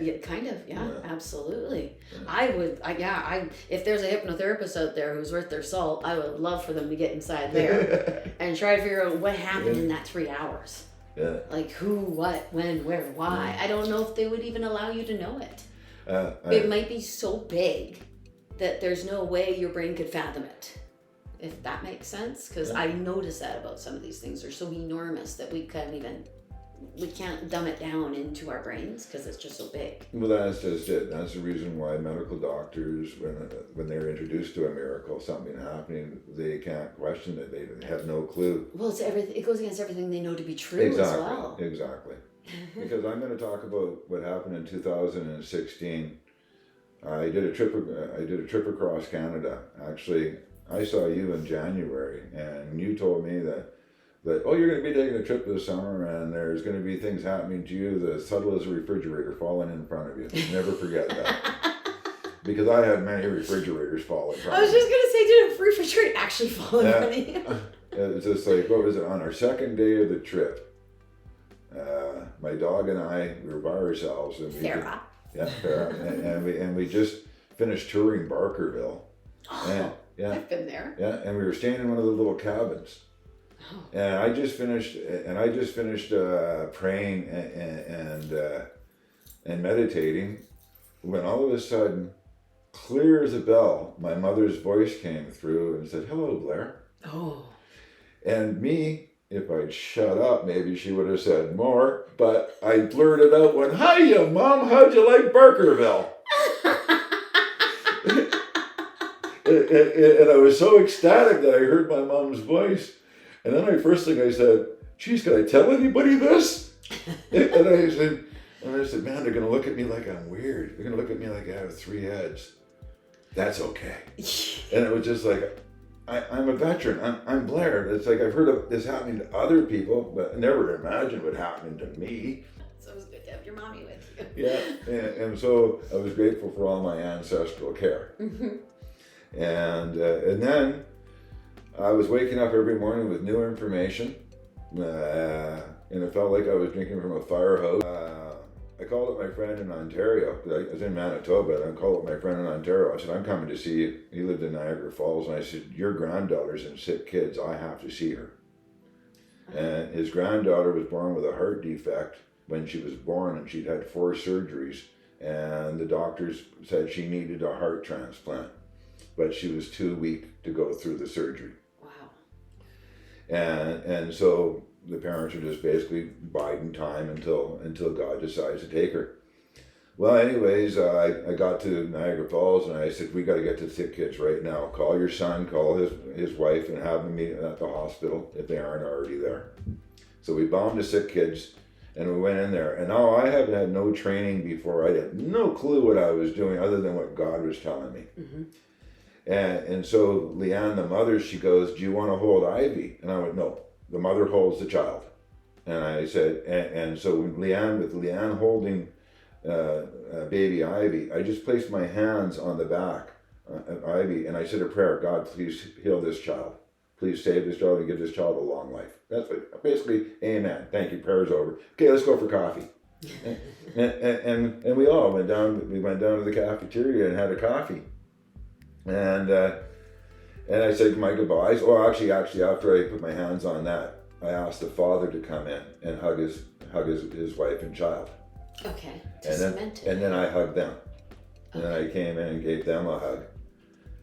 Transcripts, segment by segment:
yeah, kind of, yeah. Absolutely. Yeah. If there's a hypnotherapist out there who's worth their salt, I would love for them to get inside there and try to figure out what happened in that 3 hours. Yeah. Like who, what, when, where, why. I don't know if they would even allow you to know it. It might be so big that there's no way your brain could fathom it. If that makes sense. Because I notice that about some of these things. They're so enormous that we can't dumb it down into our brains because it's just so big. Well, that's just it. That's the reason why medical doctors, when they're introduced to a miracle, something happening, they can't question it. They have no clue. Well, it's everything. It goes against everything they know to be true as well. Exactly. Because I'm going to talk about what happened in 2016. I did a trip across Canada. Actually, I saw you in January, and you told me that you're going to be taking a trip this summer, and there's going to be things happening to you the subtle as a refrigerator falling in front of you. Never forget that. Because I had many refrigerators fall in front of me. I was just going to say, did a refrigerator actually fall in front of you? It was just like, what was it, on our second day of the trip, my dog and I, we were by ourselves. And Farrah. Farrah. And we just finished touring Barkerville. Oh, I've been there. Yeah, and we were staying in one of the little cabins. Oh. And I just finished praying and meditating, when all of a sudden, clear as a bell, my mother's voice came through and said, "Hello, Blair." Oh. And me, if I'd shut up, maybe she would have said more, but I blurted out, "When, hiya, Mom, how'd you like Barkerville?" and I was so ecstatic that I heard my mom's voice. And then the first thing I said, "Geez, can I tell anybody this?" and I said, "Man, they're going to look at me like I'm weird. They're going to look at me like I have 3 heads. That's okay." And it was just like, I'm a veteran. I'm Blair. It's like I've heard of this happening to other people, but I never imagined what happened to me. So it was good to have your mommy with you. Yeah, and so I was grateful for all my ancestral care. Mm-hmm. And then I was waking up every morning with new information, and it felt like I was drinking from a fire hose. I called up my friend in Ontario. I was in Manitoba, and I called up my friend in Ontario. I said, "I'm coming to see you." He lived in Niagara Falls, and I said, "Your granddaughter's in sick kids. I have to see her." And his granddaughter was born with a heart defect when she was born, and she'd had 4 surgeries, and the doctors said she needed a heart transplant, but she was too weak to go through the surgery. Wow. And so the parents are just basically biding time until God decides to take her. Well, anyways, I got to Niagara Falls, and I said, "We got to get to sick kids right now. Call your son, call his wife, and have them meet at the hospital if they aren't already there." So we bombed to sick kids, and we went in there. And now I haven't had no training before. I had no clue what I was doing other than what God was telling me. Mm-hmm. And so Leanne, the mother, she goes, "Do you want to hold Ivy?" And I went, "No, the mother holds the child." And I said, and so with Leanne holding baby Ivy, I just placed my hands on the back of Ivy, and I said a prayer: "God, please heal this child. Please save this child and give this child a long life." That's what, basically, amen. Thank you, prayer's over. Okay, let's go for coffee. and we all went down. We went down to the cafeteria and had a coffee. And I said my goodbyes. Or actually, after I put my hands on that, I asked the father to come in and hug his wife and child. Okay. And then I hugged them. Okay. And then I came in and gave them a hug.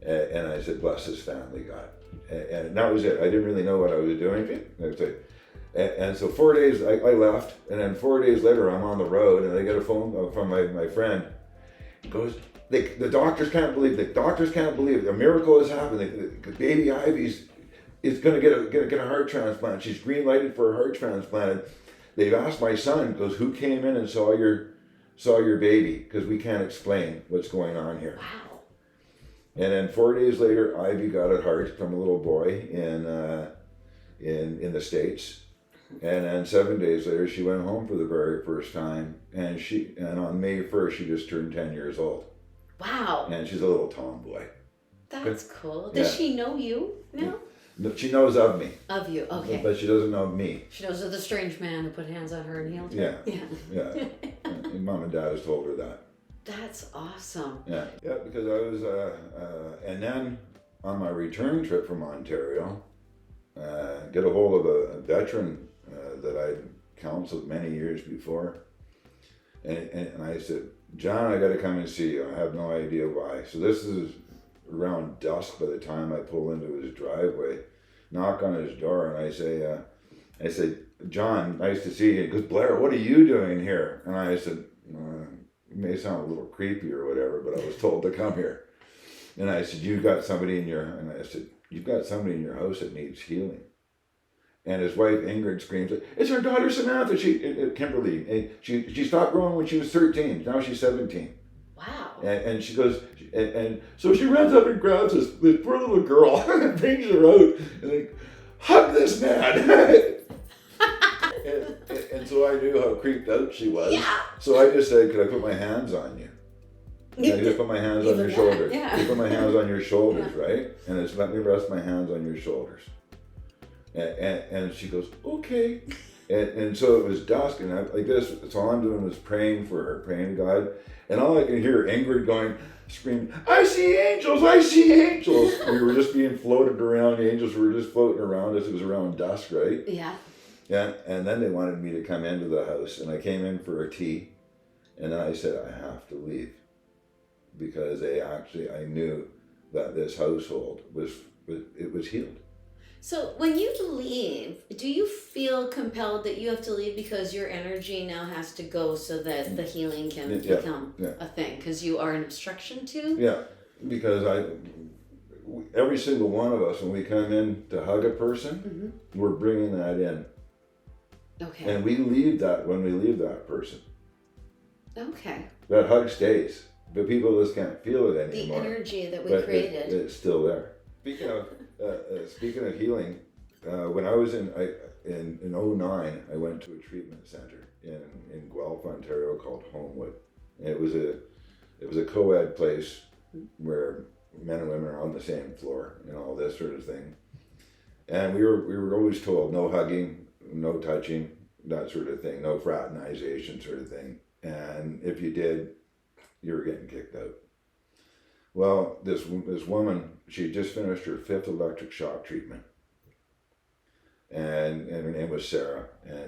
And I said, "Bless this family, God." And that was it. I didn't really know what I was doing. That's it. And so 4 days, I left. And then 4 days later, I'm on the road, and I get a phone call from my friend. He goes, the doctors can't believe it. A miracle has happened. The baby Ivy's is going to get a heart transplant. She's green lighted for a heart transplant. They've asked my son, goes, "Who came in and saw your baby? Because we can't explain what's going on here." Wow. And then 4 days later, Ivy got a heart from a little boy in the States. And then 7 days later, she went home for the very first time. And on May 1st, she just turned 10 years old. Wow. And she's a little tomboy. That's cool. Does she know you now? No, she knows of me. Of you, okay. But she doesn't know me. She knows of the strange man who put hands on her and healed her. Yeah. Yeah. And Mom and Dad has told her that. That's awesome. Yeah, because I was, and then on my return trip from Ontario, get a hold of a veteran that I'd counseled many years before. And I said, John, I got to come and see you. I have no idea why. So this is around dusk by the time I pull into his driveway, knock on his door, and I say, John, nice to see you. He goes, Blair, what are you doing here? And I said, it may sound a little creepy or whatever, but I was told to come here. And I said, you've got somebody in your house that needs healing. And his wife Ingrid screams, it's our daughter Samantha, Kimberly. She stopped growing when she was 13. Now she's 17. Wow. And she goes, and so she runs up and grabs this poor little girl and brings her out and like, hug this man. and so I knew how creeped out she was. Yeah. So I just said, could I put my hands on you? And I just put my hands on your shoulders. Yeah. I put my hands on your shoulders, right? And it's let me rest my hands on your shoulders. And she goes, okay. And so it was dusk, and like this, that's all I'm doing is praying for her, praying to God. And all I can hear Ingrid screaming, I see angels, I see angels. We were just being floated around, the angels were just floating around us. It was around dusk, right? Yeah. Yeah, and then they wanted me to come into the house, and I came in for a tea, and then I said, I have to leave. Because I knew that this household was healed. So when you leave, do you feel compelled that you have to leave because your energy now has to go so that the healing can become a thing? Because you are an obstruction to? Yeah, because every single one of us, when we come in to hug a person, we're bringing that in. Okay. And we leave that when we leave that person. Okay. That hug stays, but people just can't feel it anymore. The energy that we created. It's still there. Speaking of healing, when I was in 2009, I went to a treatment center in Guelph, Ontario called Homewood. And it was a co-ed place where men and women are on the same floor and all this sort of thing. And we were always told no hugging, no touching, that sort of thing, no fraternization sort of thing. And if you did, you were getting kicked out. Well, this woman, she had just finished her 5th electric shock treatment. And her name was Sarah.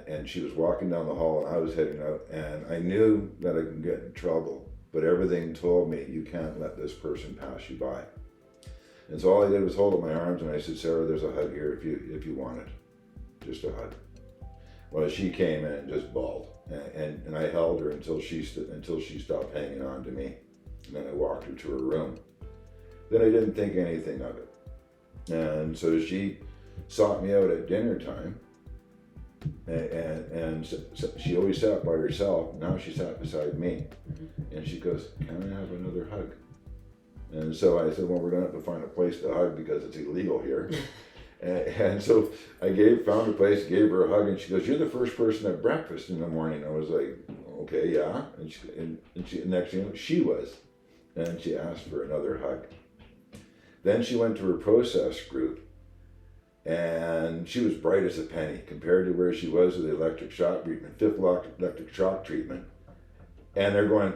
And she was walking down the hall and I was heading out. And I knew that I could get in trouble. But everything told me, you can't let this person pass you by. And so all I did was hold up my arms and I said, Sarah, there's a hug here if you want it. Just a hug. Well, she came in and just bawled. And I held her until she stopped hanging on to me. And then I walked her to her room. Then I didn't think anything of it. And so she sought me out at dinner time. And so she always sat by herself. Now she sat beside me. And she goes, can I have another hug? And so I said, well, we're going to have to find a place to hug because it's illegal here. And so I found a place, gave her a hug, and she goes, you're the first person at breakfast in the morning. I was like, okay, yeah. And next thing you know, she was. And she asked for another hug. Then she went to her process group, and she was bright as a penny compared to where she was with the electric shock treatment, 5th electric shock treatment. And they're going,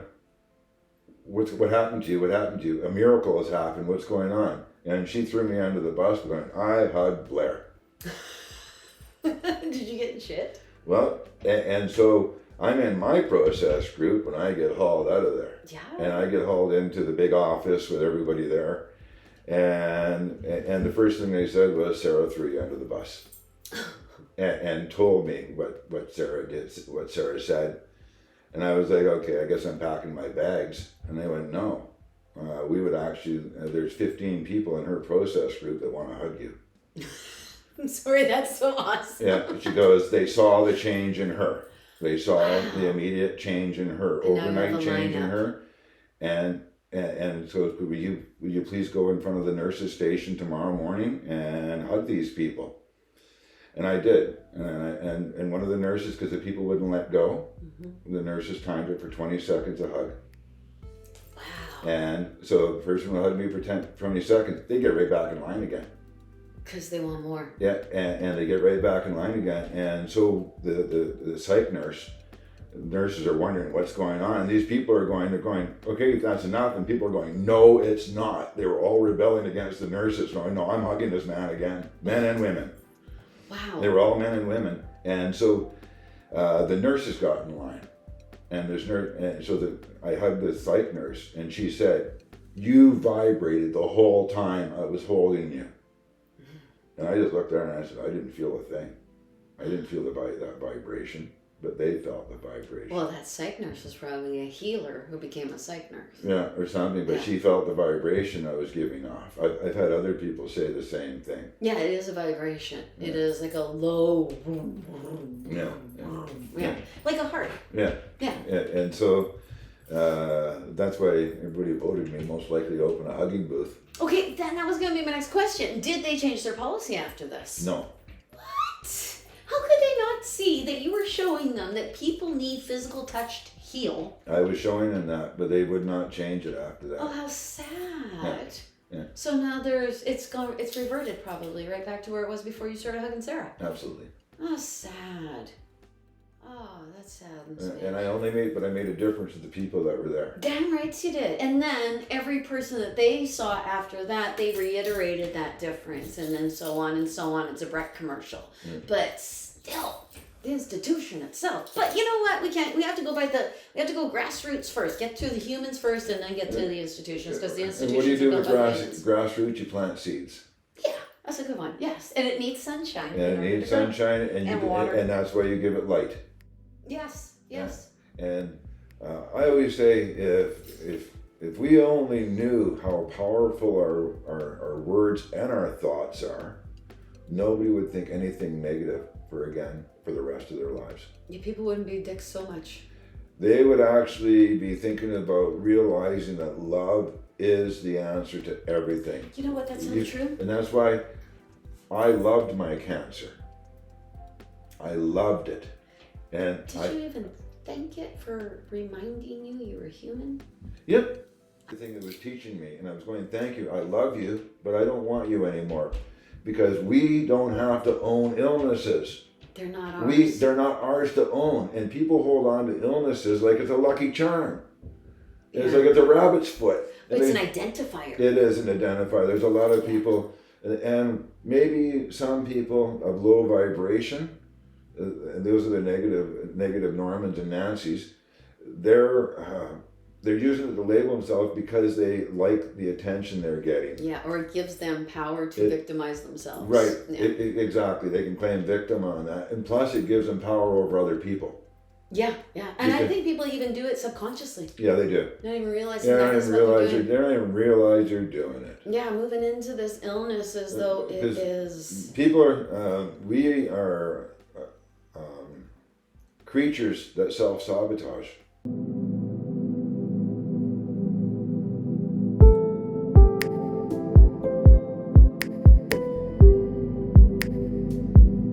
what happened to you? What happened to you? A miracle has happened. What's going on? And she threw me under the bus going, I hugged Blair. Did you get in shit? Well, and so I'm in my process group when I get hauled out of there. Yeah. And I get hauled into the big office with everybody there. And the first thing they said was, Sarah threw you under the bus. and told me what Sarah did, what Sarah said. And I was like, okay, I guess I'm packing my bags. And they went, no. We would actually, there's 15 people in her process group that want to hug you. I'm sorry, that's so awesome. Yeah, she goes, they saw the change in her. They saw the immediate change in her, overnight change in her. And so will you please go in front of the nurses' station tomorrow morning and hug these people? And I did. And one of the nurses, because the people wouldn't let go, the nurses timed it for 20 seconds a hug. Wow. And so the person would hug me for 20 seconds, they get right back in line again. Because they want more. Yeah, and they get right back in line again. And so the psych nurses are wondering what's going on. And these people they're going, okay, that's enough. And people are going, no, it's not. They were all rebelling against the nurses, going, no, I'm hugging this man again. Men and women. Wow. They were all men and women. And so the nurses got in line. And I hugged the psych nurse, and she said, you vibrated the whole time I was holding you. And I just looked at her and I said, I didn't feel a thing. I didn't feel that vibration, but they felt the vibration. Well, that psych nurse was probably a healer who became a psych nurse. Yeah, or something, but she felt the vibration I was giving off. I've had other people say the same thing. Yeah, it is a vibration. Yeah. It is like a low... Yeah. Like a heart. Yeah. And so that's why everybody voted me most likely to open a hugging booth. Okay, then that was going to be my next question. Did they change their policy after this? No. What? How could they not see that you were showing them that people need physical touch to heal? I was showing them that, but they would not change it after that. Oh, how sad. Yeah. So now it's reverted probably right back to where it was before you started hugging Sarah. Absolutely. Oh, sad. Oh, that saddens me. And I made a difference to the people that were there. Damn right you did. And then every person that they saw after that, they reiterated that difference, and then so on and so on. It's a Breck commercial. But still, the institution itself. But you know what? We have to go grassroots first. Get to the humans first, and then get to the institutions, because the institutions. And what do you do with grassroots? You plant seeds. Yeah. That's a good one. Yes, and it needs sunshine. And it needs sunshine, and water, and that's why you give it light. Yes. Yeah. And I always say, if we only knew how powerful our words and our thoughts are, nobody would think anything negative for the rest of their lives. Yeah, people wouldn't be dicks so much. They would actually be thinking about realizing that love is the answer to everything. You know what? That's not true. And that's why I loved my cancer. I loved it. And did you even thank it for reminding you were human? Yep. The thing that was teaching me, and I was going, thank you, I love you, but I don't want you anymore. Because we don't have to own illnesses. They're not ours. They're not ours to own. And people hold on to illnesses like it's a lucky charm. It's like it's a rabbit's foot. But it's an identifier. It is an identifier. There's a lot of people, and maybe some people of low vibration, and those are the negative Normans and Nancys, they're using it to label themselves because they like the attention they're getting. Yeah, or it gives them power to victimize themselves. Right, yeah. Exactly. They can claim victim on that. And plus it gives them power over other people. Yeah. And I think people even do it subconsciously. Yeah, they do. Not even realizing They don't even realize they're doing it. Yeah, moving into this illness as though it is... We are creatures that self-sabotage.